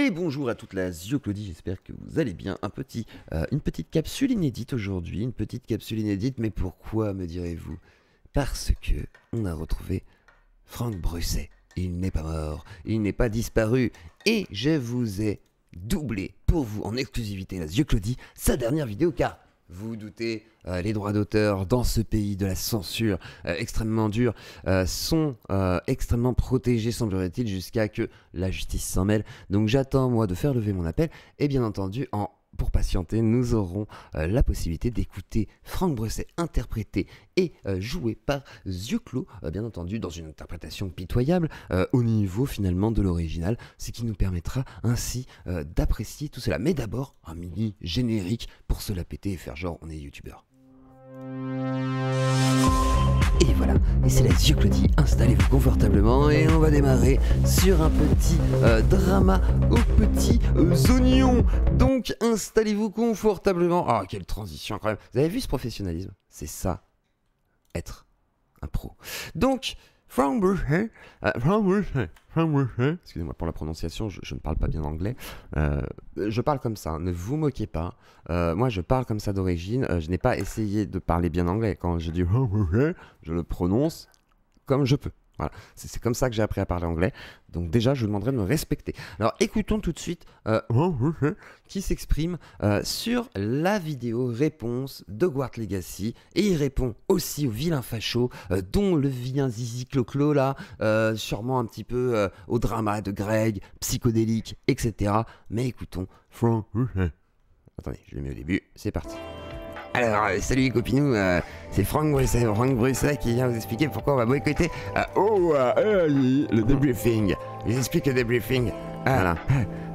Et bonjour à toute la Claudie, j'espère que vous allez bien. Une petite capsule inédite aujourd'hui, mais pourquoi me direz-vous? Parce que on a retrouvé Franck Brusset. Il n'est pas mort, il n'est pas disparu, et je vous ai doublé pour vous en exclusivité la Claudie, sa dernière vidéo, car vous vous doutez, les droits d'auteur dans ce pays de la censure extrêmement dure sont extrêmement protégés, semblerait-il, jusqu'à que la justice s'en mêle. Donc j'attends, moi, de faire lever mon appel. Et bien entendu, pour patienter, nous aurons la possibilité d'écouter Franck Brusset interprété et joué par Zioclo, bien entendu, dans une interprétation pitoyable au niveau finalement de l'original, ce qui nous permettra ainsi d'apprécier tout cela. Mais d'abord, un mini générique pour se la péter et faire genre on est youtubeur. Et voilà, et c'est la Claudie, installez-vous confortablement et on va démarrer sur un petit drama aux petits oignons. Donc installez-vous confortablement. Ah, quelle transition incroyable. Vous avez vu ce professionnalisme? C'est ça, être un pro. Donc, Franck Brusset, excusez-moi pour la prononciation, je ne parle pas bien anglais, je parle comme ça, ne vous moquez pas, moi je parle comme ça d'origine, je n'ai pas essayé de parler bien anglais, quand je dis je le prononce comme je peux. Voilà, c'est comme ça que j'ai appris à parler anglais. Donc déjà, je vous demanderai de me respecter. Alors écoutons tout de suite qui s'exprime sur la vidéo réponse d'Hogwarts Legacy. Et il répond aussi au vilain facho, dont le vilain Zizi Clo-Clo là, sûrement un petit peu au drama de Greg, psychodélique, etc. Mais écoutons Franck Brusset. Attendez, je le mets au début, c'est parti. Alors, salut les copinous, c'est Franck Brusset qui vient vous expliquer pourquoi on va boycotter le debriefing. Je vous explique le debriefing. Voilà,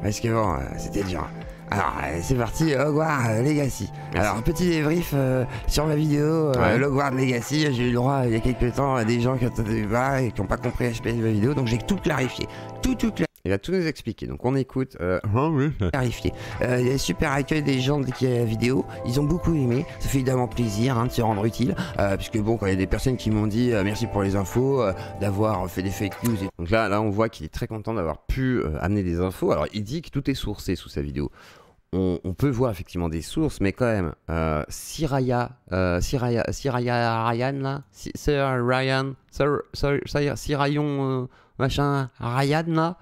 parce que bon, c'était dur. Alors, c'est parti, Hogwarts Legacy. Alors, un petit débrief sur ma vidéo, Hogwarts Legacy. J'ai eu le droit, il y a quelques temps, à des gens qui n'ont pas compris l'HPS de ma vidéo, donc j'ai tout clarifié. Tout clarifié. Il va tout nous expliquer, donc on écoute. Clarifié. Il y a super accueil des gens qui a la vidéo, ils ont beaucoup aimé, ça fait évidemment plaisir de se rendre utile, puisque bon, quand il y a des personnes qui m'ont dit merci pour les infos, d'avoir fait des fake news, donc là on voit qu'il est très content d'avoir pu amener des infos. Alors il dit que tout est sourcé sous sa vidéo. On peut voir effectivement des sources, mais quand même, Sir Ryan là, Sir Ryan, machin, Ryan là,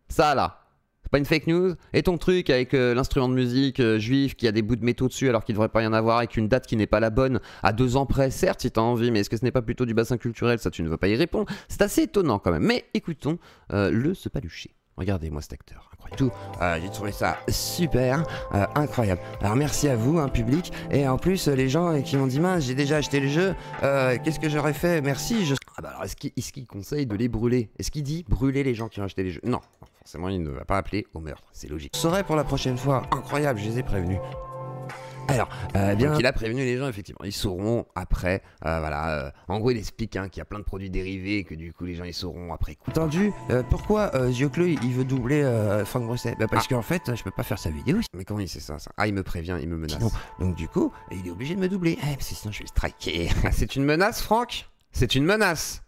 ça là, c'est pas une fake news. Et ton truc avec l'instrument de musique juif qui a des bouts de métaux dessus alors qu'il devrait pas y en avoir, avec une date qui n'est pas la bonne, à 2 ans près, certes si t'as envie, mais est-ce que ce n'est pas plutôt du bassin culturel? Ça tu ne veux pas y répondre. C'est assez étonnant quand même. Mais écoutons le se palucher. Regardez-moi cet acteur, incroyable. J'ai trouvé ça super, incroyable. Alors merci à vous, public. Et en plus, les gens qui m'ont dit mince, j'ai déjà acheté le jeu, qu'est-ce que j'aurais fait? Merci. Ah bah alors est-ce qu'il conseille de les brûler? Est-ce qu'il dit brûler les gens qui ont acheté les jeux? Non, forcément il ne va pas appeler au meurtre, c'est logique. Je saurai pour la prochaine fois, incroyable, je les ai prévenus. Alors, bien qu'il a prévenu les gens, effectivement, ils sauront après, voilà, en gros il explique qu'il y a plein de produits dérivés et que du coup les gens ils sauront après coup. Entendu, pourquoi Zioclo il veut doubler Franck Brusset? Parce qu'en fait, je peux pas faire sa vidéo. Mais comment il sait ça? Ah, il me prévient, il me menace. Sinon, donc du coup, il est obligé de me doubler. Parce que sinon je vais le striker. C'est une menace, Franck? C'est une menace.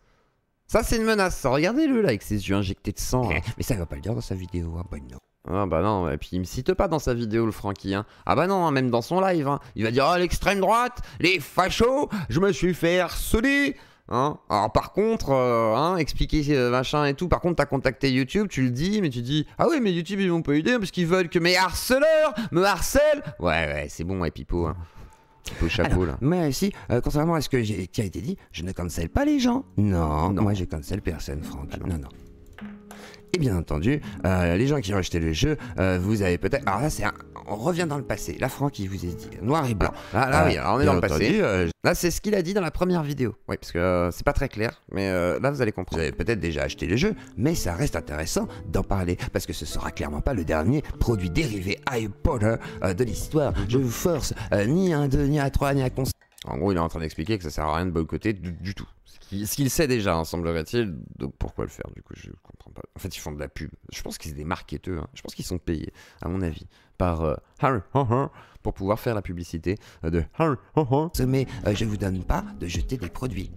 Ça c'est une menace, regardez-le là avec ses yeux injectés de sang. Mais ça il va pas le dire dans sa vidéo, bah non. Ah bah non, et puis il me cite pas dans sa vidéo le Francky, Ah bah non, même dans son live, il va dire « Oh l'extrême droite, les fachos, je me suis fait harceler !» Alors par contre, expliquer machin et tout, par contre t'as contacté YouTube, tu le dis, mais tu dis « Ah oui mais YouTube ils m'ont pas aidé parce qu'ils veulent que mes harceleurs me harcèlent !» Ouais, c'est bon, Pipo, Pipo chapeau là. Mais si, contrairement à ce qui a été dit, je ne cancelle pas les gens. Non, moi je cancelle personne, Franck. Non. Et bien entendu, les gens qui ont acheté le jeu, vous avez peut-être... Alors là, on revient dans le passé. Là, Franck, il vous a dit noir et blanc. Oui, alors on est dans le passé. Là, c'est ce qu'il a dit dans la première vidéo. Oui, parce que c'est pas très clair, mais là, vous allez comprendre. Vous avez peut-être déjà acheté le jeu, mais ça reste intéressant d'en parler, parce que ce sera clairement pas le dernier produit dérivé Harry Potter de l'histoire. Je vous force, ni un 2, ni un 3, ni un console. En gros, il est en train d'expliquer que ça sert à rien de boycotter du tout. Ce qu'il sait déjà, semblerait-il, donc pourquoi le faire? Du coup, je comprends pas. En fait, ils font de la pub. Je pense qu'ils sont des marketeurs. Je pense qu'ils sont payés, à mon avis, par Harry Potter pour pouvoir faire la publicité de Harry Potter. Mais je vous donne pas de jeter des produits.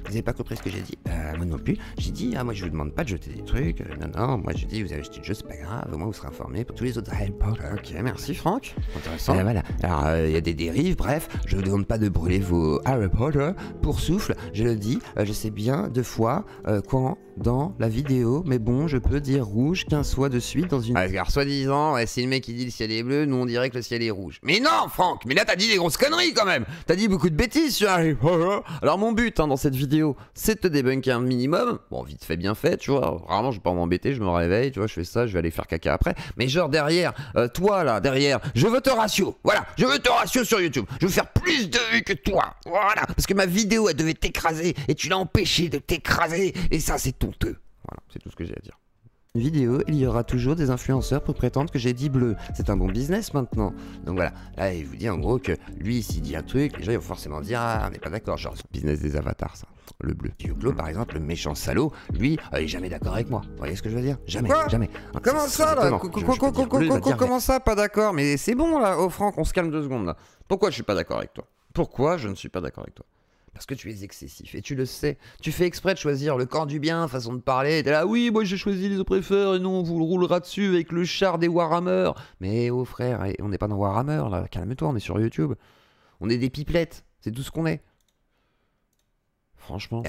Vous avez pas compris ce que j'ai dit? Moi non plus. J'ai dit, ah, moi je vous demande pas de jeter des trucs. Non, moi je dis, vous avez acheté le jeu, c'est pas grave. Au moins vous serez informé pour tous les autres Harry Potter. Ok, merci Franck. Intéressant. Voilà. Alors, il y a des dérives, bref, je vous demande pas de brûler vos Harry Potter pour souffle. Je le dis, je sais bien 2 fois quand dans la vidéo, mais bon, je peux dire rouge 15 fois de suite dans une... Alors, soi-disant, si le mec il dit le ciel est bleu, nous on dirait que le ciel est rouge. Mais non, Franck, mais là t'as dit des grosses conneries quand même. T'as dit beaucoup de bêtises sur Harry Potter. Alors mon but dans cette vidéo, c'est de te débunker un minimum. Bon, vite fait, bien fait, tu vois. Vraiment, je vais pas m'embêter, je me réveille, tu vois, je fais ça, je vais aller faire caca après. Mais genre derrière, toi là, derrière, je veux te ratio. Voilà, je veux te ratio sur YouTube. Je veux faire plus de vues que toi. Voilà, parce que ma vidéo, elle devait t'écraser et tu l'as empêché de t'écraser. Et ça, c'est honteux. Voilà, c'est tout ce que j'ai à dire. Vidéo, il y aura toujours des influenceurs pour prétendre que j'ai dit bleu. C'est un bon business maintenant. Donc voilà, là il vous dit en gros que lui s'il dit un truc, les gens ils vont forcément dire ah on n'est pas d'accord, genre c'est le business des avatars ça, le bleu. Yuglo par exemple, le méchant salaud, lui il est jamais d'accord avec moi. Vous voyez ce que je veux dire? Jamais, Quoi? jamais. Comment ça là? Comment ça pas d'accord? Mais c'est bon là, oh Franck, on se calme 2 secondes là. Pourquoi je suis pas d'accord avec toi? Pourquoi je ne suis pas d'accord avec toi? Parce que tu es excessif et tu le sais. Tu fais exprès de choisir le camp du bien, façon de parler. T'es là, oui, moi j'ai choisi les oppresseurs et non, on vous le roulera dessus avec le char des Warhammer. Mais oh frère, on n'est pas dans Warhammer là, calme-toi, on est sur YouTube. On est des pipelettes, c'est tout ce qu'on est. Franchement.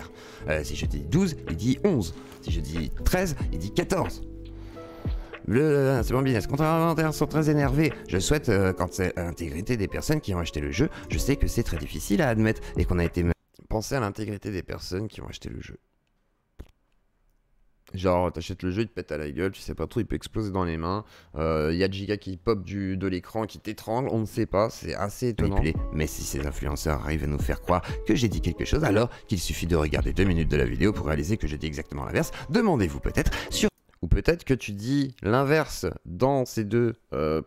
Si je dis 12, il dit 11. Si je dis 13, il dit 14. C'est mon business. Contrairement à sont très énervés, je souhaite, quand c'est l'intégrité des personnes qui ont acheté le jeu, je sais que c'est très difficile à admettre et qu'on a été... Pensez à l'intégrité des personnes qui ont acheté le jeu. Genre, t'achètes le jeu, il te pète à la gueule, tu sais pas trop, il peut exploser dans les mains. Y a Giga qui pop de l'écran, qui t'étrangle, on ne sait pas, c'est assez étonnant. Mais si ces influenceurs arrivent à nous faire croire que j'ai dit quelque chose, alors qu'il suffit de regarder 2 minutes de la vidéo pour réaliser que j'ai dit exactement l'inverse. Demandez-vous peut-être sur... Ou peut-être que tu dis l'inverse dans ces 2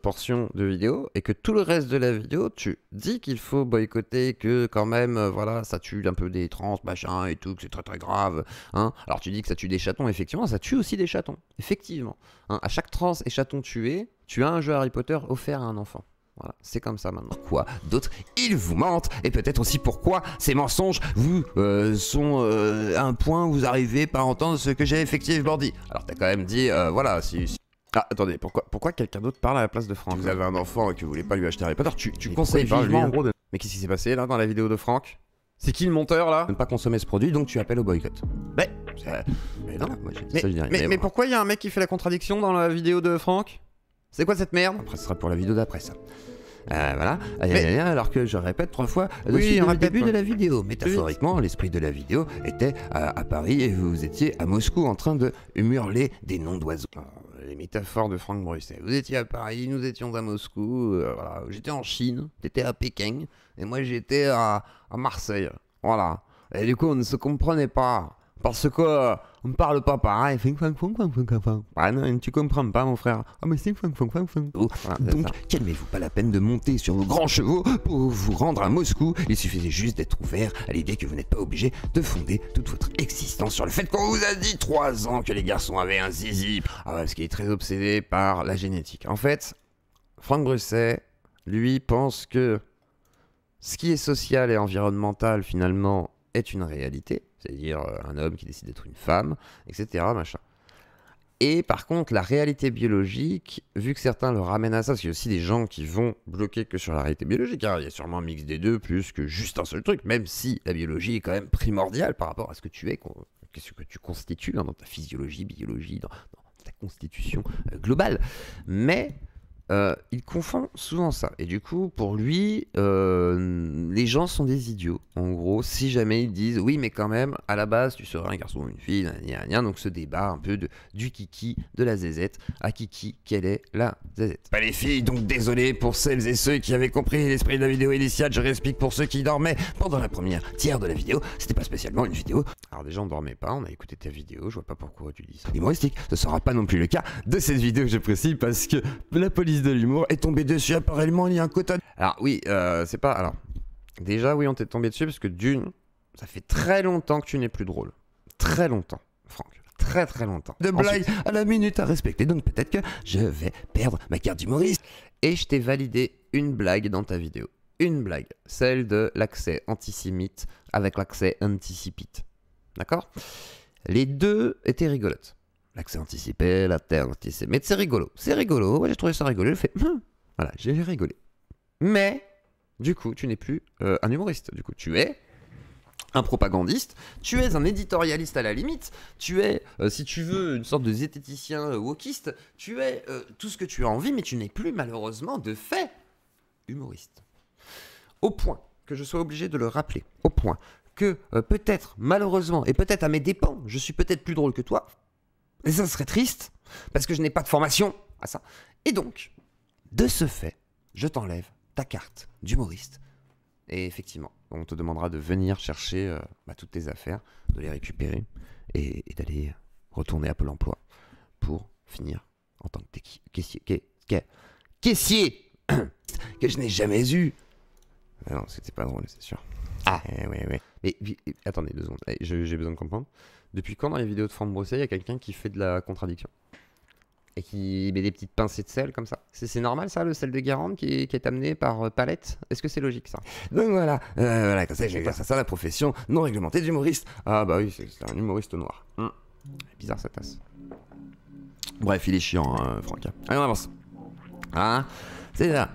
portions de vidéo et que tout le reste de la vidéo, tu dis qu'il faut boycotter, que quand même, voilà, ça tue un peu des trans, machin et tout, que c'est très très grave. Hein. Alors tu dis que ça tue des chatons, effectivement, ça tue aussi des chatons. Effectivement. Hein. À chaque trans et chaton tué, tu as un jeu Harry Potter offert à un enfant. Voilà, c'est comme ça maintenant. Pourquoi d'autres, ils vous mentent, et peut-être aussi pourquoi ces mensonges vous sont à un point où vous arrivez pas à entendre ce que j'ai effectivement dit. Alors t'as quand même dit, voilà, si... Ah, attendez, pourquoi quelqu'un d'autre parle à la place de Franck? Vous avez un enfant et que vous voulez pas lui acheter Harry Potter, tu conseilles vivement en gros de... Mais qu'est-ce qui s'est passé là dans la vidéo de Franck? C'est qui le monteur là? Ne pas consommer ce produit, donc tu appelles au boycott. Mais non, moi j'ai dit ça, je dis rien. Mais pourquoi il y a un mec qui fait la contradiction dans la vidéo de Franck? C'est quoi cette merde? Après, ce sera pour la vidéo d'après ça. Voilà, alors que je répète 3 fois oui, au début de la vidéo. Métaphoriquement, l'esprit de la vidéo était à Paris et vous étiez à Moscou en train de hurler des noms d'oiseaux. Les métaphores de Franck Brusset. Vous étiez à Paris, nous étions à Moscou, voilà. J'étais en Chine, t'étais à Pékin, et moi j'étais à Marseille. Voilà. Et du coup, on ne se comprenait pas. Parce que on ne parle pas pareil. Ah non, tu comprends pas, mon frère. Ah, mais c'est donc, calmez-vous, pas la peine de monter sur vos grands chevaux pour vous rendre à Moscou. Il suffisait juste d'être ouvert à l'idée que vous n'êtes pas obligé de fonder toute votre existence sur le fait qu'on vous a dit 3 ans que les garçons avaient un zizi. Ah, parce qu'il est très obsédé par la génétique. En fait, Franck Brusset, lui, pense que ce qui est social et environnemental, finalement, est une réalité. C'est-à-dire un homme qui décide d'être une femme, etc. Machin. Et par contre, la réalité biologique, vu que certains le ramènent à ça, parce qu'il y a aussi des gens qui vont bloquer que sur la réalité biologique, hein, il y a sûrement un mix des deux, plus que juste un seul truc, même si la biologie est quand même primordiale par rapport à ce que tu es, qu'est-ce que tu constitues hein, dans ta physiologie, biologie, dans ta constitution globale. Mais... il confond souvent ça. Et du coup, pour lui, les gens sont des idiots. En gros, si jamais ils disent oui, mais quand même, à la base, tu seras un garçon ou une fille, donc ce débat un peu du kiki, de la zézette, à kiki, quelle est la zézette? Pas les filles, donc désolé pour celles et ceux qui avaient compris l'esprit de la vidéo initiale. Je réexplique pour ceux qui dormaient pendant la première tiers de la vidéo. C'était pas spécialement une vidéo. Alors déjà, on dormait pas, on a écouté ta vidéo, je vois pas pourquoi tu dis ça. Humoristique, ce sera pas non plus le cas de cette vidéo, je précise, parce que la police de l'humour est tombée dessus. Apparemment, il y a un quota. Alors oui, c'est pas... Alors, déjà, oui, on t'est tombé dessus parce que d'une, ça fait très longtemps que tu n'es plus drôle. Très longtemps, Franck. Très très longtemps. De blagues à la minute à respecter, donc peut-être que je vais perdre ma carte d'humoriste. Et je t'ai validé une blague dans ta vidéo. Une blague. Celle de l'accès antisémite avec l'accès anticipite. D'accord? Les deux étaient rigolotes. L'accès anticipé, la terre anticipée. Mais c'est rigolo, ouais, j'ai trouvé ça rigolo. Je fais, voilà, j'ai rigolé. Mais, du coup, tu n'es plus un humoriste. Du coup, tu es un propagandiste, tu es un éditorialiste à la limite, tu es, si tu veux, une sorte de zététicien wokiste, tu es tout ce que tu as envie, mais tu n'es plus malheureusement de fait humoriste. Au point que je sois obligé de le rappeler, au point que peut-être, malheureusement, et peut-être à mes dépens, je suis peut-être plus drôle que toi, et ça serait triste, parce que je n'ai pas de formation à ça. Et donc, de ce fait, je t'enlève ta carte d'humoriste. Et effectivement, on te demandera de venir chercher toutes tes affaires, de les récupérer et d'aller retourner à Pôle emploi pour finir en tant que caissier que je n'ai jamais eu. Ah non, c'était pas drôle, c'est sûr. Ah, oui. Mais attendez 2 secondes, j'ai besoin de comprendre. Depuis quand dans les vidéos de Franck Brousset, il y a quelqu'un qui fait de la contradiction et qui met des petites pincées de sel comme ça? C'est normal ça, le sel de Guérande qui est amené par palette? Est-ce que c'est logique ça? Donc voilà, comme ça j'exerce ça la profession non réglementée d'humoriste. Ah bah oui, c'est un humoriste noir. Bizarre sa tasse. Bref, il est chiant, Franck. Allez, on avance. Ah, c'est ça.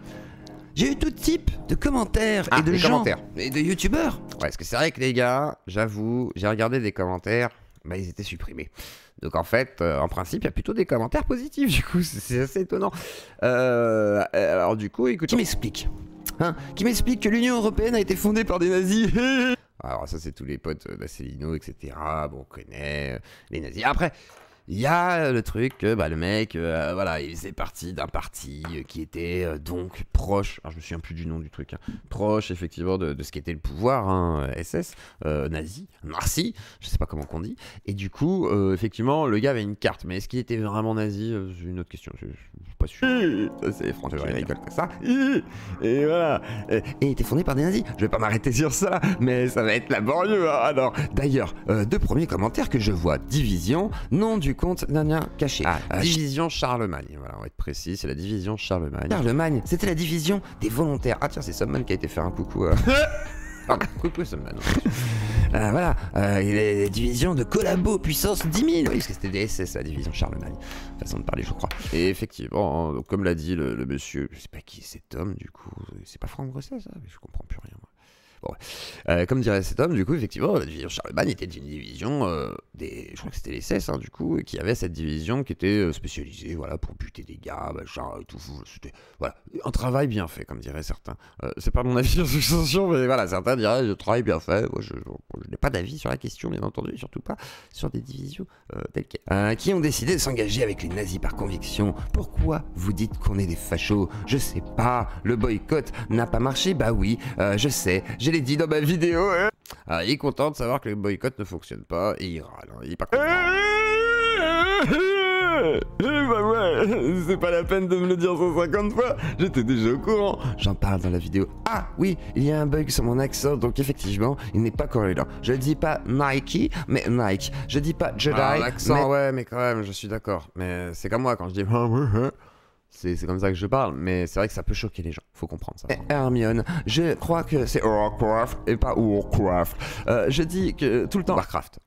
J'ai eu tout type de commentaires et de gens commentaires. Et de youtubeurs. Ouais, parce que c'est vrai que les gars, j'avoue, j'ai regardé des commentaires, ils étaient supprimés. Donc en fait, en principe, il y a plutôt des commentaires positifs, du coup, c'est assez étonnant. Alors du coup, écoute... Qui m'explique Qui m'explique que l'Union Européenne a été fondée par des nazis? Alors ça, c'est tous les potes d'Asselineau, etc. Bon, on connaît les nazis. Après... Il y a le truc que le mec, voilà, il faisait partie d'un parti qui était donc proche, alors je me souviens plus du nom du truc, proche effectivement de ce qu'était le pouvoir, SS, nazi, je sais pas comment qu'on dit, et du coup, effectivement, le gars avait une carte, mais est-ce qu'il était vraiment nazi? C'est une autre question, je suis pas sûr. Ça, c'est François qui rigole comme ça. Et voilà. Et il était fondé par des nazis. Je vais pas m'arrêter sur ça, mais ça va être laborieux. Alors, d'ailleurs, 2 premiers commentaires que je vois. Division, nom du compte caché. Division Charlemagne. Voilà, on va être précis, c'est la division Charlemagne. Charlemagne, c'était la division des volontaires. Ah tiens, c'est Subman qui a été faire un coucou. Coucou Subman. Voilà, il est division de collabo puissance 10 000. Oui, parce que c'était des SS, la division Charlemagne. Façon de parler, je crois. Et effectivement, donc, comme l'a dit le monsieur, je sais pas qui est cet homme, du coup, c'est pas Franck Brousset, ça? Mais je comprends plus rien, moi. Bon, comme dirait cet homme, du coup, effectivement, la division Charlemagne était une division je crois que c'était les SS, du coup, qui avait cette division qui était spécialisée, voilà, pour buter des gars, machin, et tout. C'était, voilà, un travail bien fait, comme diraient certains. C'est pas mon avis sur cette question, mais voilà, certains diraient, je travaille bien fait. Moi, je n'ai pas d'avis sur la question, bien entendu, et surtout pas sur des divisions telles quelles. Qui ont décidé de s'engager avec les nazis par conviction. Pourquoi vous dites qu'on est des fachos? Je sais pas, le boycott n'a pas marché, bah oui, je sais, je l'ai dit dans ma vidéo. Il est content de savoir que le boycott ne fonctionne pas et il râle. Il est pas content. C'est pas la peine de me le dire 150 fois, j'étais déjà au courant. J'en parle dans la vidéo. Ah oui, il y a un bug sur mon accent, donc effectivement, il n'est pas corrélé. Je dis pas Nike, mais Nike. Je dis pas Jedi. L'accent, ouais, mais quand même, je suis d'accord. Mais c'est comme moi quand je dis... C'est comme ça que je parle, mais c'est vrai que ça peut choquer les gens, faut comprendre ça. Hermione, je crois que c'est Warcraft et pas Warcraft. Je dis que tout le temps... Warcraft.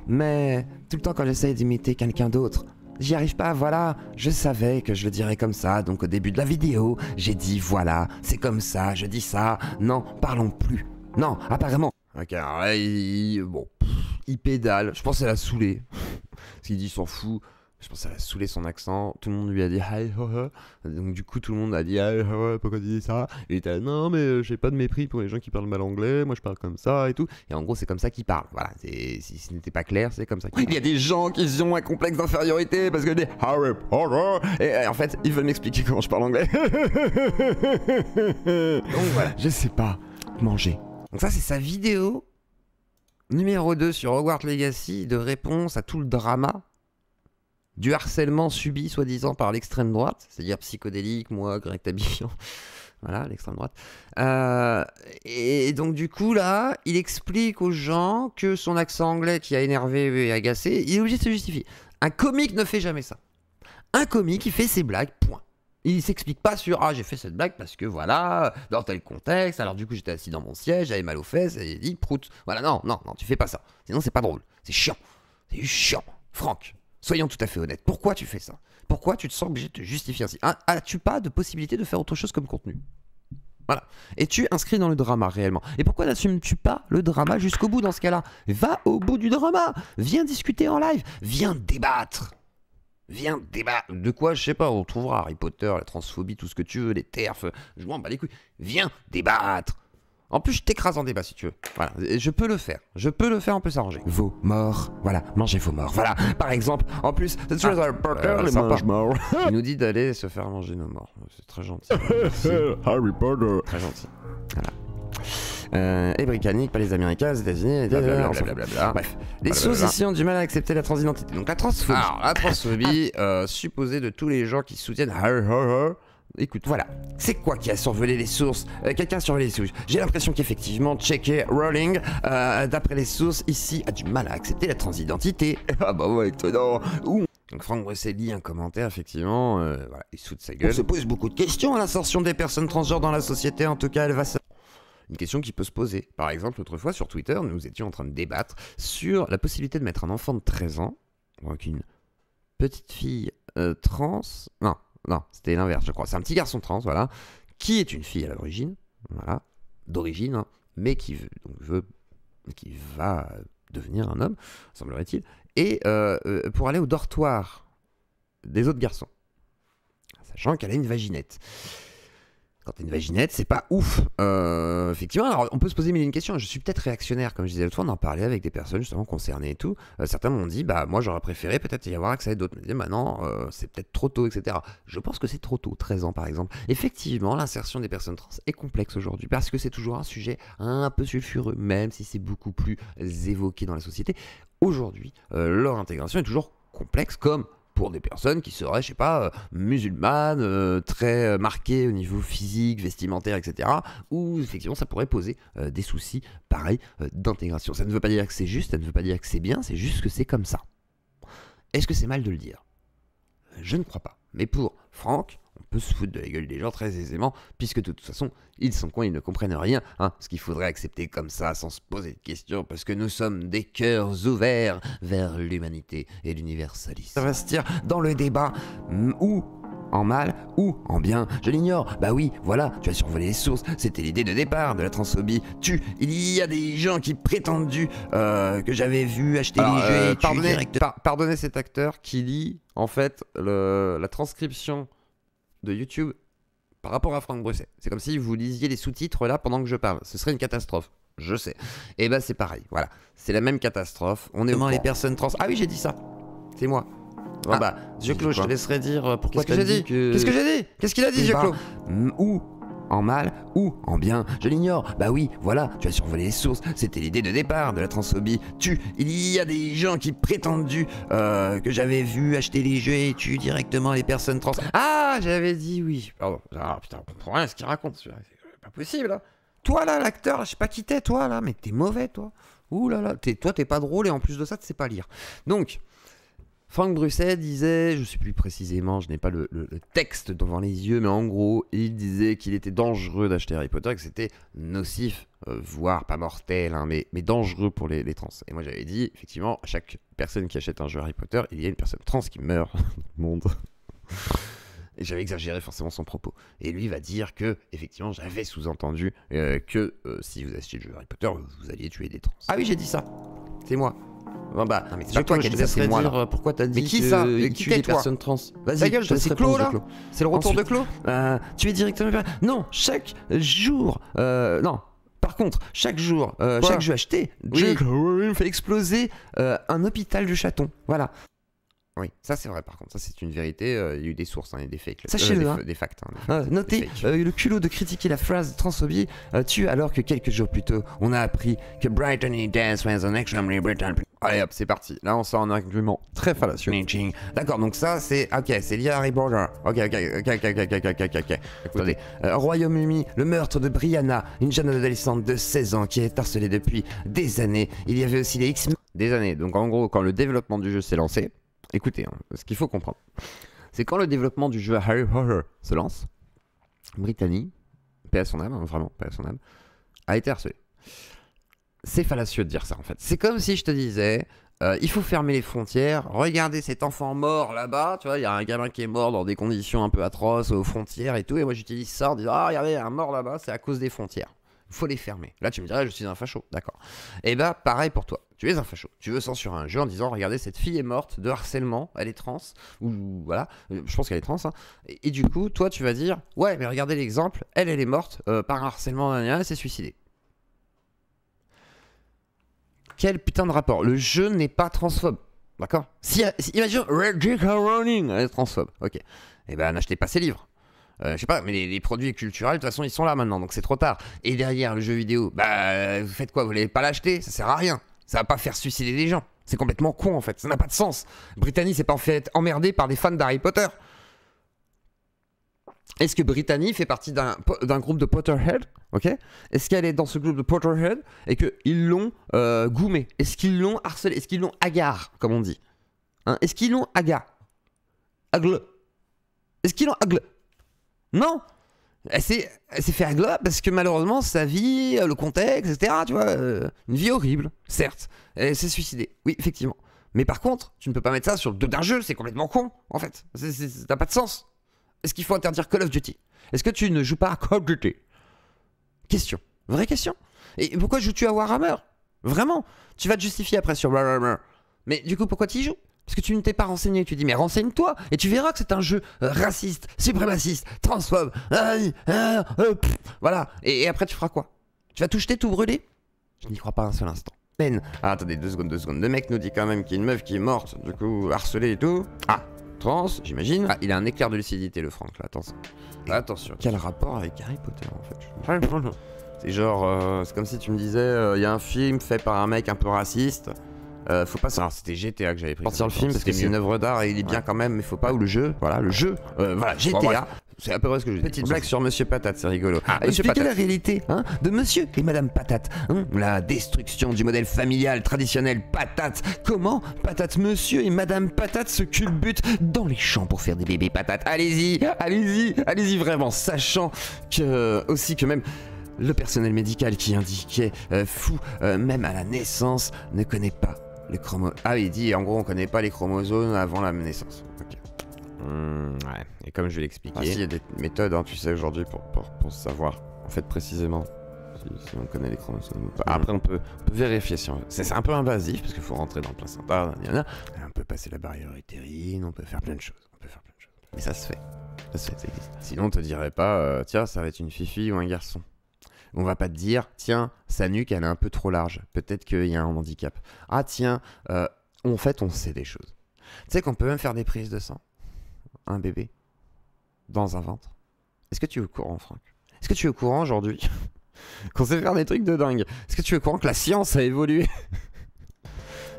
Mais tout le temps quand j'essaye d'imiter quelqu'un d'autre, j'y arrive pas, voilà. Je savais que je le dirais comme ça, donc au début de la vidéo, j'ai dit voilà, c'est comme ça, je dis ça. Non, parlons plus. Non, apparemment. Ok, alors là, il pédale. Je pense qu'elle a saoulé. Parce qu'il dit s'en fout. Je pense qu'elle a saoulé son accent. Tout le monde lui a dit hi, donc du coup tout le monde a dit hi, pourquoi tu dis ça? Et il était là, non mais j'ai pas de mépris pour les gens qui parlent mal anglais, moi je parle comme ça et tout. Et en gros c'est comme ça qu'ils parlent. Voilà, si ce n'était pas clair, c'est comme ça. Il y a des gens qui ont un complexe d'infériorité parce que des Harry Potter. Et en fait ils veulent m'expliquer comment je parle anglais. Donc voilà, je sais pas manger. Donc ça c'est sa vidéo numéro 2 sur Hogwarts Legacy de réponse à tout le drama du harcèlement subi soi-disant par l'extrême droite, c'est-à-dire psychodélique, moi, Greg Tabivian, voilà, l'extrême droite. Et donc du coup là, il explique aux gens que son accent anglais qui a énervé et agacé, il est obligé de se justifier. Un comique ne fait jamais ça. Un comique, il fait ses blagues, point. Il s'explique pas sur ah j'ai fait cette blague parce que voilà, dans tel contexte, alors du coup j'étais assis dans mon siège, j'avais mal aux fesses, et il dit prout. Voilà, non, tu fais pas ça. Sinon c'est pas drôle, c'est chiant. C'est chiant. Franck, soyons tout à fait honnêtes. Pourquoi tu fais ça? Pourquoi tu te sens obligé de te justifier ainsi? As-tu pas de possibilité de faire autre chose comme contenu? Voilà. Es-tu inscrit dans le drama réellement? Et pourquoi n'assumes-tu pas le drama jusqu'au bout dans ce cas-là? Va au bout du drama. Viens discuter en live. Viens débattre. Viens débattre. De quoi, je sais pas, on trouvera Harry Potter, la transphobie, tout ce que tu veux, les terfs. Je m'en bats les couilles. Viens débattre. En plus, je t'écrase en débat si tu veux. Voilà, je peux le faire. On peut s'arranger. Vos morts. Voilà, mangez vos morts. Voilà, par exemple, en plus, c'est toujours Harry Potter, les mange morts. Il nous dit d'aller se faire manger nos morts. C'est très gentil. Harry Potter. Très gentil. Voilà. Les Britanniques, pas les Américains, les États-Unis, Blablabla. Bref, les sources ici ont du mal à accepter la transidentité. Donc la transphobie. Alors, la transphobie, supposée de tous les gens qui soutiennent écoute, voilà. C'est quoi qui a survolé les sources? Quelqu'un a survolé les sources. J'ai l'impression qu'effectivement, J.K. Rowling, d'après les sources, ici, a du mal à accepter la transidentité. Ah bah ouais, étonnant. Donc Franck Bruxelles lit un commentaire, effectivement, voilà, il se fout de sa gueule. On se pose beaucoup de questions à l'insertion des personnes transgenres dans la société, en tout cas, elle va se... Une question qui peut se poser. Par exemple, autrefois, sur Twitter, nous étions en train de débattre sur la possibilité de mettre un enfant de 13 ans, donc une petite fille trans... Non, c'était l'inverse, je crois. C'est un petit garçon trans, voilà, qui est une fille à l'origine, voilà, d'origine, hein, mais qui va devenir un homme, semblerait-il, et pour aller au dortoir des autres garçons, sachant qu'elle a une vaginette. Quand t'as une vaginette, c'est pas ouf. Effectivement, alors on peut se poser mille et une questions. Je suis peut-être réactionnaire, comme je disais l'autre fois, on en parlait avec des personnes justement concernées et tout. Certains m'ont dit, bah moi j'aurais préféré peut-être y avoir accès. D'autres me disaient, bah non, c'est peut-être trop tôt, etc. Je pense que c'est trop tôt, 13 ans par exemple. Effectivement, l'insertion des personnes trans est complexe aujourd'hui parce que c'est toujours un sujet un peu sulfureux, même si c'est beaucoup plus évoqué dans la société. Aujourd'hui, leur intégration est toujours complexe, comme pour des personnes qui seraient, je sais pas, musulmanes, très marquées au niveau physique, vestimentaire, etc. Où effectivement ça pourrait poser des soucis, pareil, d'intégration. Ça ne veut pas dire que c'est juste, ça ne veut pas dire que c'est bien, c'est juste que c'est comme ça. Est-ce que c'est mal de le dire? Je ne crois pas. Mais pour Franck, on peut se foutre de la gueule des gens très aisément, puisque de toute façon, ils sont cons, ils ne comprennent rien, hein, ce qu'il faudrait accepter comme ça, sans se poser de questions, parce que nous sommes des cœurs ouverts vers l'humanité et l'universalisme. S'investir dans le débat, ou en mal ou en bien, je l'ignore. Bah oui, voilà, tu as survolé les sources, c'était l'idée de départ de la transphobie. Il y a des gens qui prétendent que j'avais vu acheter les jeux. Pardonnez cet acteur qui lit en fait la transcription de YouTube par rapport à Franck Bruxelles. C'est comme si vous lisiez les sous-titres là pendant que je parle. Ce serait une catastrophe. Je sais. Et bah c'est pareil. Voilà. C'est la même catastrophe. On est vraiment les personnes trans. Ah oui, j'ai dit ça. C'est moi. Bon bah, Dieu-Clos, je te laisserai dire pourquoi Qu'est-ce que j'ai dit Qu'est-ce que j'ai dit? Qu'est-ce qu'il a dit, Dieu-Clos? Ou en mal ou en bien, je l'ignore. Bah oui, voilà, tu as survolé les sources, c'était l'idée de départ de la transphobie. Il y a des gens qui prétendent que j'avais vu acheter les jeux et tuer directement les personnes trans. Ah, j'avais dit oui. Pardon. Ah putain, on comprend rien à ce qu'il raconte, c'est pas possible là. Toi là, l'acteur, je sais pas qui t'es, toi là, mais t'es mauvais toi. Ouh là là, toi t'es pas drôle et en plus de ça, tu sais pas lire. Donc, Franck Bruxelles disait, je ne sais plus précisément, je n'ai pas le texte devant les yeux, mais en gros, il disait qu'il était dangereux d'acheter Harry Potter, que c'était nocif, voire pas mortel, hein, mais dangereux pour les trans. Et moi j'avais dit, effectivement, à chaque personne qui achète un jeu Harry Potter, il y a une personne trans qui meurt dans le monde. Et j'avais exagéré forcément son propos. Et lui va dire que, effectivement, j'avais sous-entendu que si vous achetiez le jeu Harry Potter, vous alliez tuer des trans. Ah oui, j'ai dit ça. C'est moi. Bon bah, non, mais c'est pas toi qui as dit ça, c'est moi là. Pourquoi t'as dit qui ça? Qui t'es toi? Personnes trans. Vas-y, ta gueule, c'est Claude là. C'est le retour de Claude. Tu es directement. Non, chaque jour. Non. Par contre, chaque jour, chaque jeu acheté, fait exploser un hôpital du chaton. Voilà. Oui, ça c'est vrai par contre, ça c'est une vérité, il y a eu des sources, il y a des fakes. Sachez-le, des facts. Notez le culot de critiquer la phrase transphobie tue alors que quelques jours plus tôt, on a appris que Brittany Dance was an extremely Britain. Allez hop, c'est parti. Là on sort un argument très fallacieux. D'accord, donc ça c'est... Ok, c'est lié à Harry Potter. Ok. Attendez. Royaume-Uni, le meurtre de Brianna, une jeune adolescente de 16 ans qui est harcelée depuis des années. Il y avait aussi les X-Men. Des années, donc en gros quand le développement du jeu s'est lancé, écoutez, hein, ce qu'il faut comprendre, c'est quand le développement du jeu Harry Potter se lance, Brittany, paix à son âme, hein, vraiment, paix à son âme, a été harcelée. C'est fallacieux de dire ça en fait. C'est comme si je te disais, il faut fermer les frontières, regardez cet enfant mort là-bas, tu vois, il y a un gamin qui est mort dans des conditions un peu atroces aux frontières et tout, et moi j'utilise ça en disant, ah regardez, il y a un mort là-bas, c'est à cause des frontières. Il faut les fermer. Là tu me dirais, je suis un facho, d'accord. Et bah pareil pour toi, tu es un facho. Tu veux censurer un jeu en disant, regardez, cette fille est morte de harcèlement, elle est trans, ou voilà, je pense qu'elle est trans, hein. Et du coup, toi tu vas dire, ouais, mais regardez l'exemple, elle est morte par un harcèlement, elle s'est suicidée. Quel putain de rapport? Le jeu n'est pas transphobe, d'accord? Si imagine J.K. Rowling est transphobe, ok. Eh ben n'achetez pas ses livres. Je sais pas, mais les produits culturels de toute façon ils sont là maintenant, donc c'est trop tard. Et derrière le jeu vidéo, bah vous faites quoi? Vous voulez pas l'acheter? Ça sert à rien. Ça va pas faire suicider les gens. C'est complètement con en fait. Ça n'a pas de sens. Brittany s'est pas en fait emmerdée par des fans d'Harry Potter. Est-ce que Brittany fait partie d'un groupe de Potterhead, ok? Est-ce qu'elle est dans ce groupe de Potterhead et qu'ils l'ont goumé? Est-ce qu'ils l'ont harcelé? Est-ce qu'ils l'ont agar, comme on dit, hein? Est-ce qu'ils l'ont agar? Agle? Est-ce qu'ils l'ont agle? Non! Elle s'est fait agla parce que malheureusement sa vie, le contexte, etc. Tu vois, une vie horrible, certes. Elle s'est suicidée, oui, effectivement. Mais par contre, tu ne peux pas mettre ça sur le dos d'un jeu, c'est complètement con, en fait. Ça n'a pas de sens. Est-ce qu'il faut interdire Call of Duty? Est-ce que tu ne joues pas à Call of Duty? Question. Vraie question. Et pourquoi joues-tu à Warhammer? Vraiment? Tu vas te justifier après sur Warhammer. Mais du coup, pourquoi tu y joues? Parce que tu ne t'es pas renseigné. Tu dis, mais renseigne-toi. Et tu verras que c'est un jeu raciste, suprémaciste, transphobe. Voilà. Et après, tu feras quoi? Tu vas tout jeter, tout brûler? Je n'y crois pas un seul instant. Ah, attendez, 2 secondes. Le mec nous dit quand même qu'il y a une meuf qui est morte, du coup, harcelée et tout. Ah! Trans, j'imagine. Ah, il a un éclair de lucidité, le Franck, là, attention. Attention. Quel rapport avec Harry Potter, en fait? C'est genre, c'est comme si tu me disais, il y a un film fait par un mec un peu raciste. Faut pas savoir, c'était GTA que j'avais pris. Sortir le film parce que c'est une œuvre d'art et il est bien quand même, mais faut pas, ou le jeu, voilà, le jeu, voilà, GTA. C'est à peu près ce que je dis. Petite blague sur Monsieur Patate, c'est rigolo. Expliquez la réalité de Monsieur et Madame Patate. La destruction du modèle familial traditionnel Patate. Comment Patate, Monsieur et Madame Patate se culbutent dans les champs pour faire des bébés patates. Allez-y vraiment, sachant que aussi que même le personnel médical qui indiquait fou, même à la naissance, ne connaît pas les chromosomes. Ah, il dit en gros on connaît pas les chromosomes avant la naissance. Ok. Ouais, et comme je vais l'expliquer, il y a des méthodes, tu sais, aujourd'hui pour savoir, en fait, précisément si on connaît les chromosomes ou pas. Après, on peut vérifier si on... C'est un peu invasif, parce qu'il faut rentrer dans le placenta, on peut passer la barrière utérine, on peut faire plein de choses. Mais ça se fait. Ça existe. Sinon, on te dirait pas, tiens, ça va être une fifi ou un garçon. On va pas te dire, tiens, sa nuque, elle est un peu trop large. Peut-être qu'il y a un handicap. Ah, tiens, en fait, on sait des choses. Tu sais qu'on peut même faire des prises de sang. Un bébé dans un ventre. Est-ce que tu es au courant, Franck? Est-ce que tu es au courant aujourd'hui qu'on sait faire des trucs de dingue? Est-ce que tu es au courant que la science a évolué?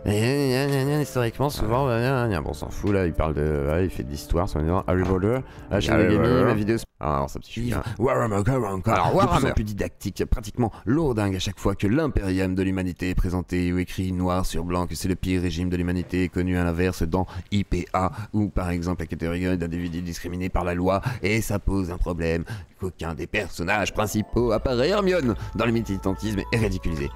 Historiquement, souvent, bon, on s'en fout là. Il parle de, il fait de l'histoire, sur Harry Potter, Shinigami, ma vidéo. Alors, ça petit livre. Warhammer, de plus en plus didactique, pratiquement lourdingue à chaque fois que l'impérium de l'humanité est présenté ou écrit noir sur blanc que c'est le pire régime de l'humanité, connu à l'inverse dans IPA, ou par exemple la catégorie d'individus discriminés par la loi, et ça pose un problème qu'aucun des personnages principaux, à part Hermione, dans le militantisme est ridiculisé.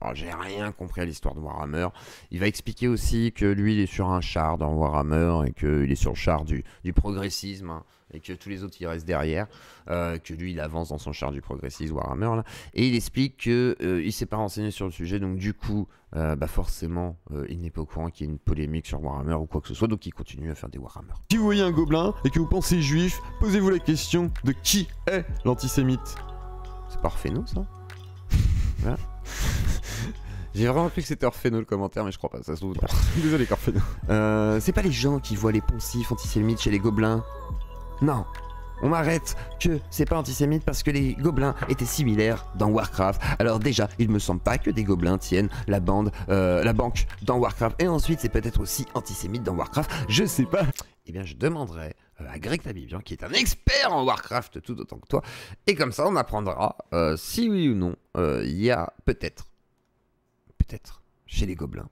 Alors, j'ai rien compris à l'histoire de Warhammer. Il va expliquer aussi que lui, il est sur un char dans Warhammer et qu'il est sur le char du progressisme, et que tous les autres, ils restent derrière. Que lui, il avance dans son char du progressisme Warhammer. Là. Et il explique qu'il ne s'est pas renseigné sur le sujet. Donc, du coup, forcément, il n'est pas au courant qu'il y ait une polémique sur Warhammer ou quoi que ce soit. Donc, il continue à faire des Warhammer. Si vous voyez un gobelin et que vous pensez juif, posez-vous la question de qui est l'antisémite. C'est pas Orphéno, ça? Voilà. J'ai vraiment cru que c'était Orphéno le commentaire, mais je crois pas, ça se trouve. Désolé, Orphéno. C'est pas les gens qui voient les poncifs antisémites chez les gobelins. Non, on m'arrête que c'est pas antisémite parce que les gobelins étaient similaires dans Warcraft. Alors déjà, il me semble pas que des gobelins tiennent la banque dans Warcraft. Et ensuite, c'est peut-être aussi antisémite dans Warcraft, je sais pas. Eh bien, je demanderai à Greg Tabibian, qui est un expert en Warcraft tout autant que toi. Et comme ça, on apprendra si oui ou non, il y a peut-être, chez les gobelins,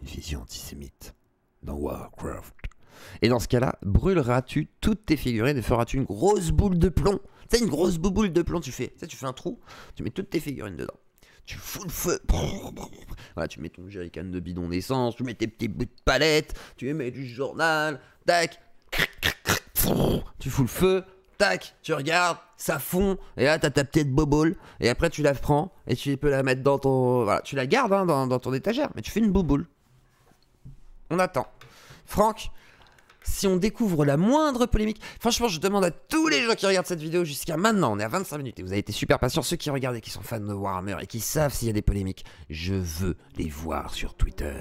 une vision antisémite dans Warcraft. Et dans ce cas-là, brûleras-tu toutes tes figurines et feras-tu une grosse boule de plomb? Tu sais, une grosse boule de plomb, tu fais un trou, tu mets toutes tes figurines dedans. Tu fous le feu. Voilà, tu mets ton jerrycan de bidon d'essence, tu mets tes petits bouts de palette, tu mets du journal, tac, tu fous le feu, tac, tu regardes, ça fond, et là t'as ta petite boboule, et après tu la prends, et tu peux la mettre dans ton... Voilà, tu la gardes hein, dans ton étagère, mais tu fais une boboule. On attend. Franck, si on découvre la moindre polémique, franchement je demande à tous les gens qui regardent cette vidéo jusqu'à maintenant, on est à 25 minutes et vous avez été super patients, ceux qui regardent et qui sont fans de Warhammer et qui savent s'il y a des polémiques, je veux les voir sur Twitter.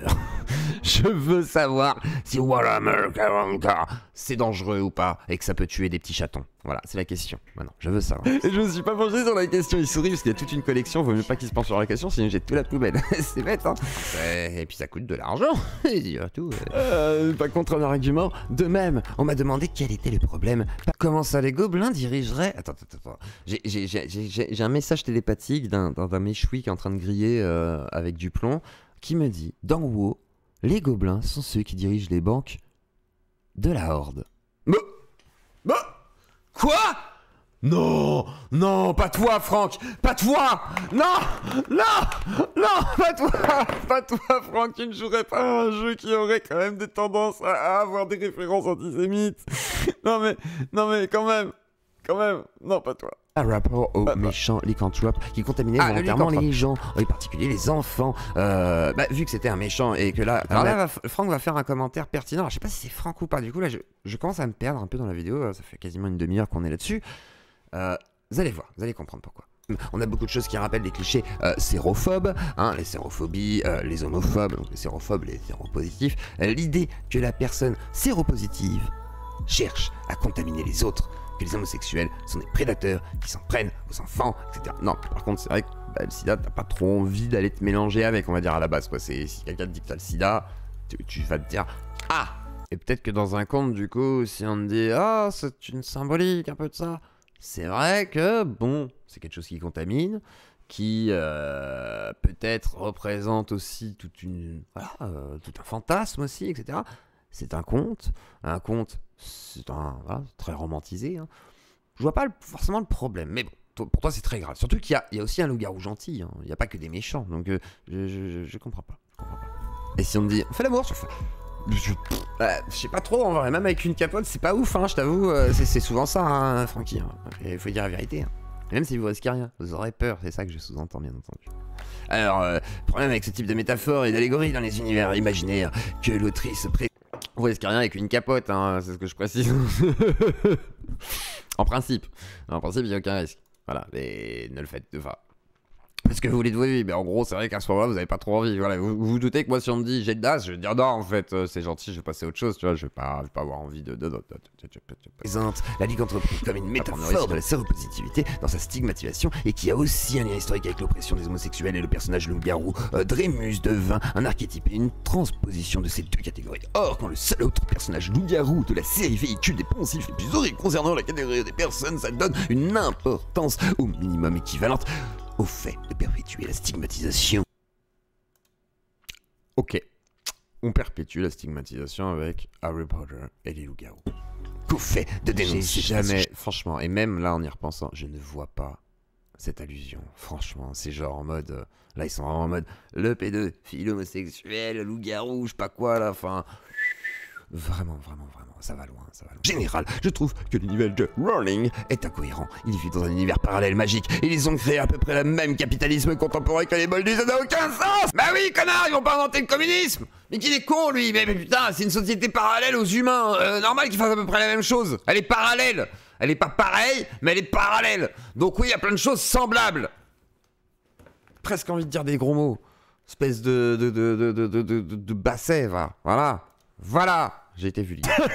Je veux savoir si Warhammer 40K c'est dangereux ou pas et que ça peut tuer des petits chatons. Voilà, c'est la question. Maintenant, je veux savoir. Et je me suis pas penché sur la question, il sourit parce qu'il y a toute une collection, vaut mieux pas qu'il se penche sur la question, sinon j'ai tout la poubelle. C'est bête, hein. Et puis ça coûte de l'argent. Et surtout, pas contre un argument. De même, on m'a demandé quel était le problème. Comment ça, les gobelins dirigeraient... Attends. J'ai un message télépathique d'un méchoui qui est en train de griller avec du plomb, qui me dit, dans WoW, les gobelins sont ceux qui dirigent les banques de la Horde. Quoi? Non, pas toi, Franck, pas toi. Non, pas toi, Franck, tu ne jouerais pas à un jeu qui aurait quand même des tendances à avoir des références antisémites. Non mais quand même, non, pas toi. Un rapport au méchant lycanthrope qui contaminait volontairement les gens, en particulier les enfants. Vu que c'était un méchant et que là... Alors là, Franck va faire un commentaire pertinent. Alors, je sais pas si c'est Franck ou pas. Du coup, là, je commence à me perdre un peu dans la vidéo. Ça fait quasiment une demi-heure qu'on est là-dessus. Vous allez voir, vous allez comprendre pourquoi. On a beaucoup de choses qui rappellent des clichés sérophobes, hein, les sérophobies, les homophobes, donc les sérophobes, les séropositifs. L'idée que la personne séropositive cherche à contaminer les autres, que les homosexuels sont des prédateurs qui s'en prennent aux enfants, etc. Non, par contre, c'est vrai que le sida, t'as pas trop envie d'aller te mélanger avec, on va dire, à la base, quoi. Si quelqu'un te dit que t'as le sida, tu vas te dire « Ah !» Et peut-être que dans un conte, du coup, si on te dit « Ah, c'est une symbolique, un peu de ça », c'est vrai que, bon, c'est quelque chose qui contamine, qui peut-être représente aussi tout un fantasme aussi, etc. C'est un conte, c'est très romantisé. Hein. Je vois pas forcément le problème, mais bon, pour toi c'est très grave. Surtout qu'il y a aussi un loup-garou gentil, hein. Il n'y a pas que des méchants, donc je comprends pas. Et si on me dit, on fait l'amour, je sais pas trop, en vrai, même avec une capote, c'est pas ouf, hein, je t'avoue, c'est souvent ça, hein, Francky. Hein. Il faut dire la vérité. Hein. Même si vous risquez rien, vous aurez peur, c'est ça que je sous-entends, bien entendu. Alors, le problème avec ce type de métaphore et d'allégorie dans les univers imaginaires que l'autrice vous risquez rien avec une capote, hein, c'est ce que je précise. En principe, il n'y a aucun risque. Voilà, mais ne le faites pas. Parce que vous voulez de vos vies, mais en gros, c'est vrai qu'à ce moment-là, vous n'avez pas trop envie. Voilà, vous vous doutez que moi, si on me dit j'ai de l'as, je vais dire non, en fait, c'est gentil, je vais passer à autre chose, tu vois, je vais pas avoir envie de. Présente la lycanthropie comme une métaphore de la séropositivité dans sa stigmatisation et qui a aussi un lien historique avec l'oppression des homosexuels et le personnage loup-garou. Drémus devint un archétype et une transposition de ces deux catégories. Or, quand le seul autre personnage loup-garou de la série véhicule des poncifs les plus horribles concernant la catégorie des personnes, ça donne une importance au minimum équivalente au fait de perpétuer la stigmatisation. Ok, on perpétue la stigmatisation avec Harry Potter et les loups-garous. Qu'au fait de dénoncer jamais, franchement, et même là en y repensant, je ne vois pas cette allusion. Franchement, c'est genre en mode, là ils sont vraiment en mode, le pédophile homosexuel, le loup-garou, je sais pas quoi là, enfin... Vraiment, ça va loin. Général, je trouve que l'univers de Rowling est incohérent. Il vit dans un univers parallèle magique. Ils ont créé à peu près le même capitalisme contemporain que les Moldus, ça n'a aucun sens. Bah oui, connard, ils vont pas inventer le communisme. Mais qu'il est con, lui. Mais putain, c'est une société parallèle aux humains. Normal qu'ils fassent à peu près la même chose. Elle est parallèle. Elle est pas pareille, mais elle est parallèle. Donc oui, il y a plein de choses semblables. Presque envie de dire des gros mots. Espèce de basset, va. Voilà, j'ai été vulgaire.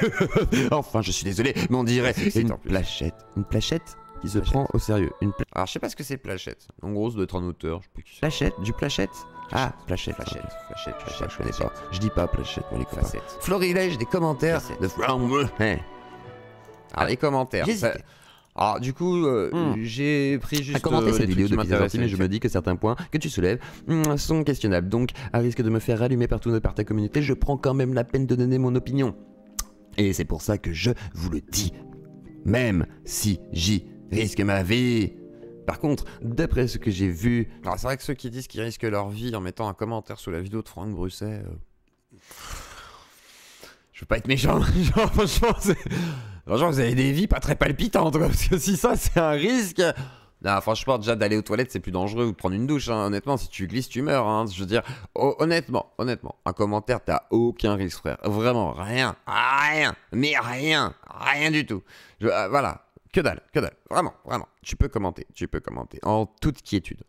Enfin, je suis désolé, mais on dirait une plachette. Une plachette qui se prend au sérieux. Alors, je sais pas ce que c'est plachette. En gros, ça doit être un auteur. Je sais pas qui c'est. Plachette, du plachette. Ah, plachette, je connais pas. Je dis pas plachette, moi les copains. Florilège des commentaires de From. Alors, les commentaires. Alors du coup, j'ai pris juste commenter cette vidéo qui depuis mais je me dis que certains points que tu soulèves sont questionnables. Donc, à risque de me faire rallumer partout par ta communauté, je prends quand même la peine de donner mon opinion. Et c'est pour ça que je vous le dis, même si j'y risque ma vie. Par contre, d'après ce que j'ai vu... Alors c'est vrai que ceux qui disent qu'ils risquent leur vie en mettant un commentaire sous la vidéo de Franck Brusset... Je veux pas être méchant, genre franchement, vous avez des vies pas très palpitantes, quoi, parce que si ça c'est un risque... Non, franchement, déjà d'aller aux toilettes c'est plus dangereux ou de prendre une douche, hein. Honnêtement, si tu glisses, tu meurs, hein. Je veux dire, honnêtement, un commentaire, t'as aucun risque, frère. Vraiment, rien, mais rien du tout. Voilà. Que dalle, vraiment, tu peux commenter, en toute quiétude,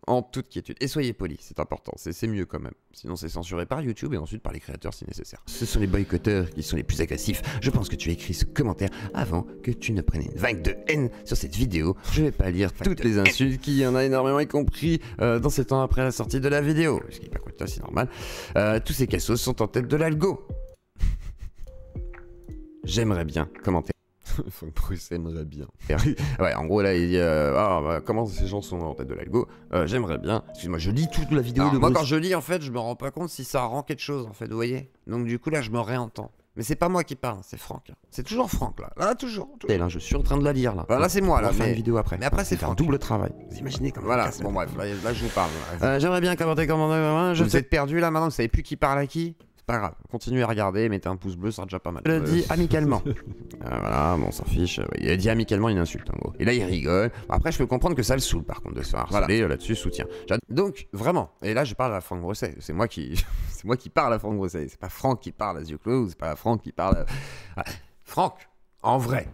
et soyez polis, c'est important, c'est mieux quand même, sinon c'est censuré par YouTube et ensuite par les créateurs si nécessaire. Ce sont les boycotteurs qui sont les plus agressifs, je pense que tu as écrit ce commentaire avant que tu ne prennes une vague de haine sur cette vidéo, je vais pas lire toutes les insultes qu'il y en a énormément, y compris dans ces temps après la sortie de la vidéo, ce qui est pas cool, c'est normal, tous ces cassos sont en tête de l'algo. J'aimerais bien commenter. Franck Brusset aimerait bien. Ouais, en gros là il dit comment ces gens sont en tête de l'algo. J'aimerais bien. Excuse-moi, je lis toute la vidéo. Alors, de moi quand je lis en fait, je me rends pas compte si ça rend quelque chose en fait, vous voyez. Donc du coup là je me réentends. Mais c'est pas moi qui parle, c'est Franck. C'est toujours Franck là. Là toujours. Et là je suis en train de la lire là. Là c'est moi là. On va faire une vidéo après. Mais après c'est un double travail. Vous imaginez comment. Voilà. Bon bref, là je vous parle. J'aimerais bien commenter comment. Je vous êtes perdu là maintenant. Vous savez plus qui parle à qui. Pas grave, continuez à regarder, mettez un pouce bleu, ça sera déjà pas mal. Je le dis amicalement. Voilà, bon, on s'en fiche. Il a dit amicalement une insulte, en gros. Et là, il rigole. Bon, après, je peux comprendre que ça le saoule, par contre, de se faire harceler. Voilà. Là-dessus, soutien. Donc, vraiment, et là, je parle à Franck Brusset. C'est moi qui parle à Franck Brusset. C'est pas Franck qui parle à yeux clos, c'est pas Franck qui parle à... Franck, en vrai.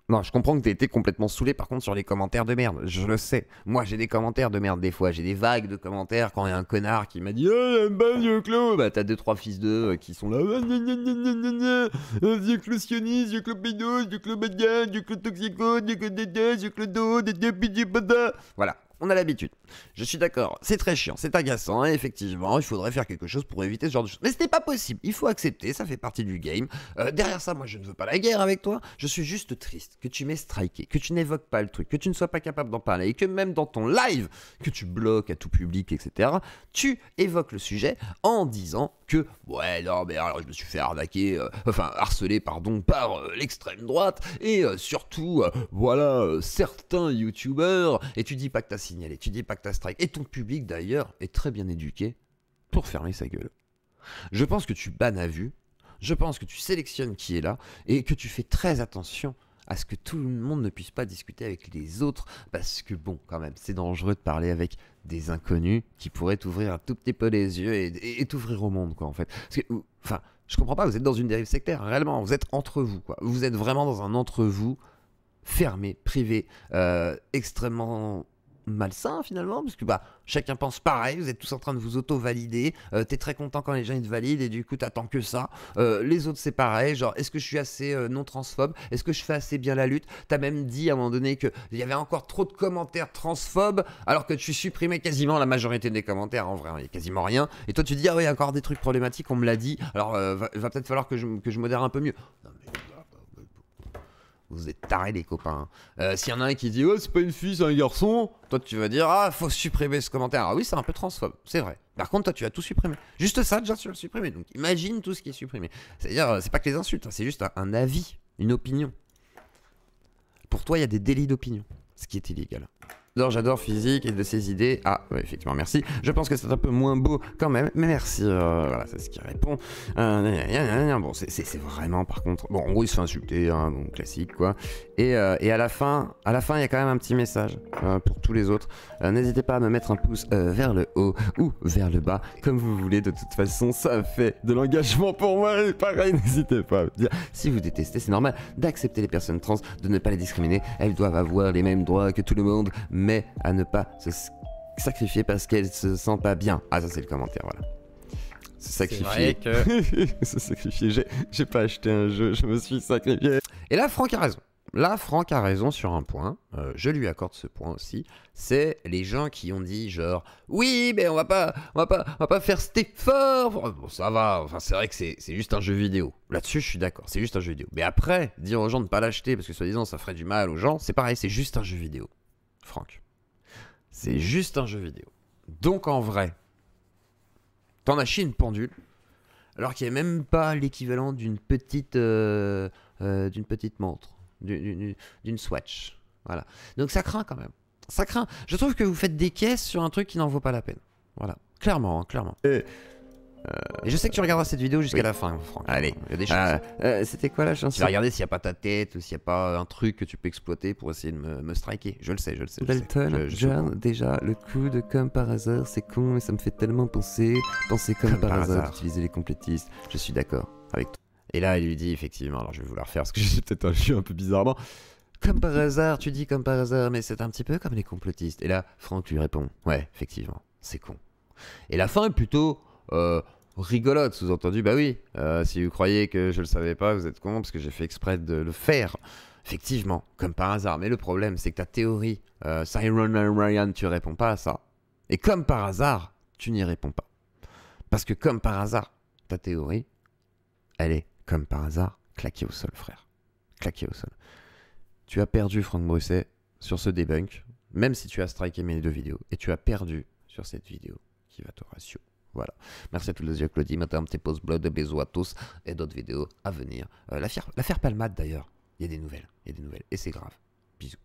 Non, je comprends que t'aies été complètement saoulé par contre sur les commentaires de merde, je le sais. Moi j'ai des commentaires de merde des fois, j'ai des vagues de commentaires quand il y a un connard qui m'a dit « Oh, j'aime pas Dieu Clos !» Bah t'as 2-3 fils d'eux qui sont là « Dieu Clos sioniste, Dieu Clos pédos, Dieu Clos badgan, Dieu Clos toxico, Dieu Clos dédé, Dieu Clos do, Dieu pidi bada !» Voilà. On a l'habitude. Je suis d'accord, c'est très chiant, c'est agaçant, et effectivement, il faudrait faire quelque chose pour éviter ce genre de choses. Mais ce n'est pas possible, il faut accepter, ça fait partie du game. Derrière ça, moi je ne veux pas la guerre avec toi, je suis juste triste que tu m'aies striké, que tu n'évoques pas le truc, que tu ne sois pas capable d'en parler, et que même dans ton live, que tu bloques à tout public, etc., tu évoques le sujet en disant que, ouais, non, mais alors je me suis fait harceler, par l'extrême droite, et surtout, certains youtubeurs, et tu dis pas que t'as signalé, tu dis pas que t'as strike, et ton public d'ailleurs est très bien éduqué pour fermer sa gueule. Je pense que tu bannes à vue, je pense que tu sélectionnes qui est là, et que tu fais très attention à ce que tout le monde ne puisse pas discuter avec les autres, parce que bon, quand même, c'est dangereux de parler avec des inconnus qui pourraient t'ouvrir un tout petit peu les yeux et t'ouvrir au monde, quoi, en fait. Parce que, enfin, je comprends pas, vous êtes dans une dérive sectaire, réellement, vous êtes entre vous, quoi. Vous êtes vraiment dans un entre vous fermé, privé, extrêmement malsain finalement, parce que chacun pense pareil, vous êtes tous en train de vous auto-valider, t'es très content quand les gens ils te valident et du coup t'attends que ça, les autres c'est pareil, genre est-ce que je suis assez non transphobe, est-ce que je fais assez bien la lutte, t'as même dit à un moment donné qu'il y avait encore trop de commentaires transphobes alors que tu supprimais quasiment la majorité des commentaires, en vrai il y a quasiment rien, et toi tu dis ah oui il y a encore des trucs problématiques, on me l'a dit, alors va peut-être falloir que je modère un peu mieux. Non, mais... Vous êtes tarés les copains. S'il y en a un qui dit « Oh, c'est pas une fille, c'est un garçon », toi tu vas dire « Ah, faut supprimer ce commentaire ». Ah oui, c'est un peu transphobe, c'est vrai. Par contre, toi tu vas tout supprimer. Juste ça, déjà tu vas le supprimer. Donc imagine tout ce qui est supprimé. C'est-à-dire, c'est pas que les insultes, hein, c'est juste un avis, une opinion. Pour toi, il y a des délits d'opinion, ce qui est illégal. J'adore physique et de ses idées. Ah, ouais, effectivement, merci. Je pense que c'est un peu moins beau quand même, mais merci. Voilà, c'est ce qui répond. Bon, c'est vraiment, par contre... Bon, en gros, il se fait insulter, hein, bon, classique, quoi. Et à la fin, il y a quand même un petit message pour tous les autres. N'hésitez pas à me mettre un pouce vers le haut ou vers le bas, comme vous voulez. De toute façon, ça fait de l'engagement pour moi. Et pareil, n'hésitez pas à me dire. Si vous détestez, c'est normal d'accepter les personnes trans, de ne pas les discriminer. Elles doivent avoir les mêmes droits que tout le monde, mais à ne pas se sacrifier parce qu'elle se sent pas bien. Ah, ça c'est le commentaire, voilà. Se sacrifier. Se sacrifier. J'ai pas acheté un jeu, je me suis sacrifié. Et là, Franck a raison. Là, Franck a raison sur un point. Je lui accorde ce point aussi. C'est les gens qui ont dit genre oui, mais on va pas faire cet effort. Bon, ça va. Enfin, c'est vrai que c'est juste un jeu vidéo. Là-dessus, je suis d'accord. C'est juste un jeu vidéo. Mais après, dire aux gens de ne pas l'acheter parce que soi-disant ça ferait du mal aux gens, c'est pareil. C'est juste un jeu vidéo. Franck, c'est juste un jeu vidéo. Donc en vrai, t'en as chié une pendule. alors qu'il n'y a même pas l'équivalent d'une petite montre, d'une Swatch. Voilà. Donc ça craint quand même. Ça craint. Je trouve que vous faites des caisses sur un truc qui n'en vaut pas la peine. Voilà. Clairement, hein, clairement. Et je sais que tu regarderas cette vidéo jusqu'à la fin, Franck. Allez. Il y a des chances. C'était quoi la Tu chanson? vas regarder s'il n'y a pas ta tête ou s'il n'y a pas un truc que tu peux exploiter pour essayer de me striker. Je le sais. Dalton, Je suis au courant. John, déjà, le coup de comme par hasard, c'est con, mais ça me fait tellement penser comme par hasard, utiliser les complétistes. Je suis d'accord avec toi. Et là, il lui dit effectivement, alors je vais vous la refaire parce que j'ai peut-être un chien un peu bizarrement. Comme par hasard, tu dis comme par hasard, mais c'est un petit peu comme les complotistes. Et là, Franck lui répond, ouais, effectivement, c'est con. Et la fin est plutôt rigolote, sous-entendu, bah oui, si vous croyez que je le savais pas, vous êtes con, parce que j'ai fait exprès de le faire. Effectivement, comme par hasard. Mais le problème, c'est que ta théorie, Siren Ryan, tu réponds pas à ça. Et comme par hasard, tu n'y réponds pas. Parce que comme par hasard, ta théorie, elle est, comme par hasard, claquée au sol, frère. Claquée au sol. Tu as perdu, Franck Brusset, sur ce debunk, même si tu as striké mes 2 vidéos. Et tu as perdu sur cette vidéo qui va te ratio. Voilà. Merci à tous les yeux, Claudie. Mettez un petit pouce bleu, de bisous à tous et d'autres vidéos à venir. L'affaire Palmade d'ailleurs, il y a des nouvelles. Et c'est grave. Bisous.